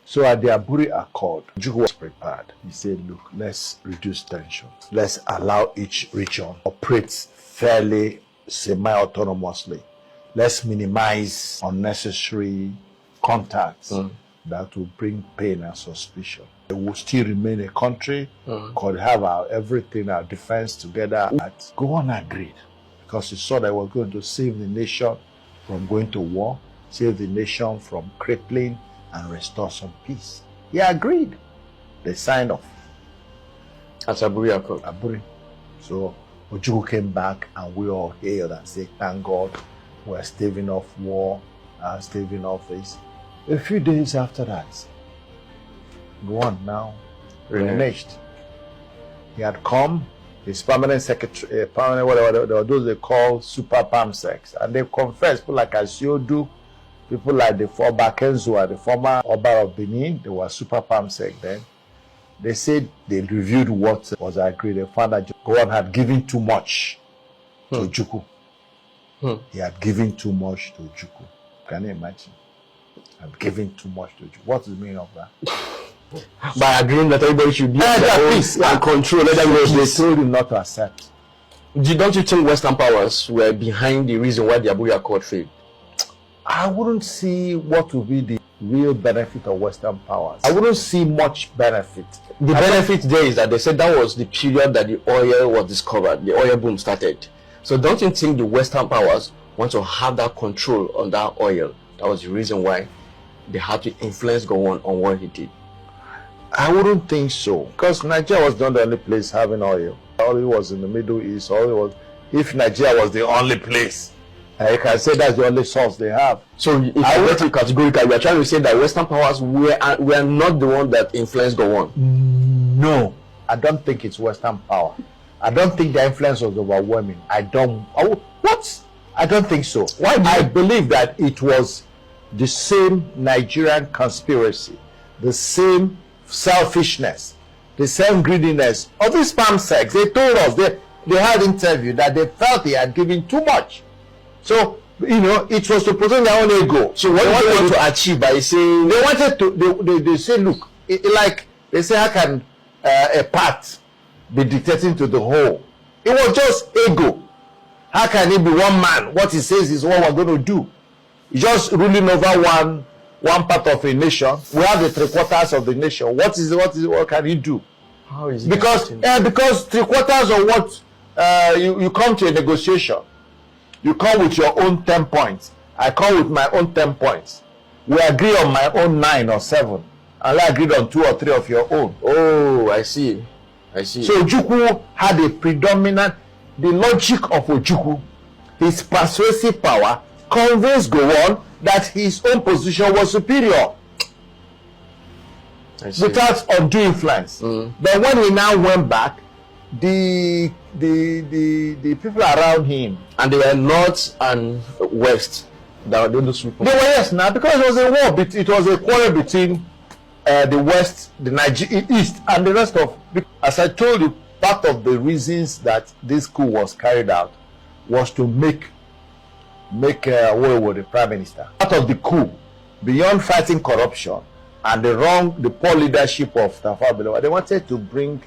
So at the Aburi Accord, Ojukwu was prepared. He said, look, let's reduce tension. Let's allow each region operate fairly, semi-autonomously. Let's minimize unnecessary contacts that will bring pain and suspicion. It will still remain a country, could have everything, our defense together. But gowon agreed because he saw that we were going to save the nation from going to war, save the nation from crippling, and restore some peace. He agreed. They signed off. At Aburi Accord. Aburi. So Ojukwu came back and we all hailed and said, thank God we're staving off war, staving off this. A few days after that, gowon now reneged. He had come, his permanent secretary, whatever, those they call super palmsecs, and they confessed, people like Asiodu, people like the former Kenzo, the former Oba of Benin, they were super palmsec then. They said they reviewed what was agreed. They found that gowon had given too much to Ojukwu. He had given too much to Ojukwu. Can you imagine? Had given too much to Ojukwu. What is the meaning of that? By agreeing that everybody should be and control. Let them know. They told him not to accept. Don't you think Western powers were behind the reason why the Aburi Accord failed? I wouldn't see what would be the real benefit of Western powers. I wouldn't see much benefit. The benefit there is that they said that was the period that the oil was discovered, the oil boom started. So don't you think the Western powers want to have that control on that oil? That was the reason why they had to influence gowon on what he did. I wouldn't think so, because Nigeria was not the only place having oil. Oil was in the Middle East. If Nigeria was the only place, you can say that's the only source they have. So if I were to categorically, we are trying to say that Western powers were not the one that influenced gowon. No, I don't think it's Western power. I don't think the influence was overwhelming. I don't think so. Why? I believe that it was the same Nigerian conspiracy, the same selfishness, the same greediness of these palmsecs. They told us, they had interview that they felt they had given too much. So, it was to protect their own ego. So what they wanted to achieve by saying... They wanted to, they say, look, like, they say, how can a part be dictating to the whole? It was just ego. How can it be one man? What he says is what we're going to do. He's just ruling over one part of a nation. We have the 3/4 of the nation. What can he do? How is it? Because 3/4 of what you come to a negotiation. You come with your own 10 points. I come with my own 10 points. We agree on my own 9 or 7. And I agreed on 2 or 3 of your own. Oh, I see. So Ojukwu had a predominant, the logic of Ojukwu, his persuasive power, convinced gowon that his own position was superior. Without undue influence. But when he now went back, the people around him, and they were north and west, that were those people. They were, yes, now, because it was a war. It was a quarrel between the west, the east, and the rest of. As I told you, part of the reasons that this coup was carried out was to make Ojukwu the prime minister. Part of the coup, beyond fighting corruption and the poor leadership of Tafawa Balewa, they wanted to bring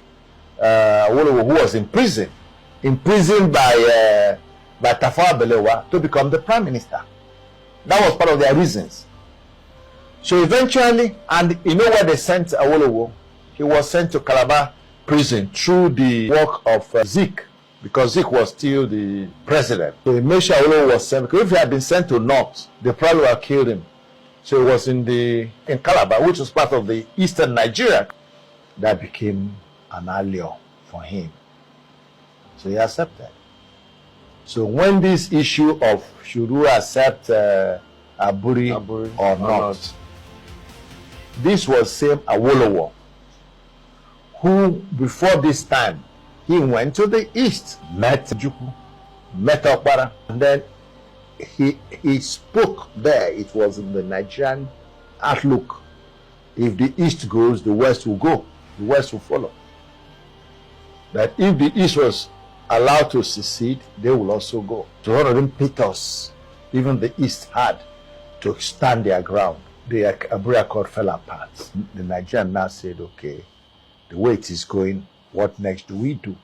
Ojukwu, who was imprisoned by Tafawa Balewa, to become the prime minister. That was part of their reasons. So eventually, and you know where they sent Ojukwu? He was sent to Calabar prison through the work of Zik, because Zik was still the president. So he made sure Ojukwu was sent, because if he had been sent to North, they probably would have killed him. So it was in Calabar, which was part of the eastern Nigeria, that became an allure for him. So he accepted. So when this issue of should we accept Aburi or not, this was same Awolowo, who before this time, he went to the east, met Ojukwu, met Okpara, and then he spoke there. It was in the Nigerian outlook. If the east goes, the west will go. The west will follow. That if the east was allowed to secede, they will also go. So one of them Peters, even the east had to stand their ground. the Aburi Accord fell apart, the Nigerian now said, okay, the way it is going, what next do we do?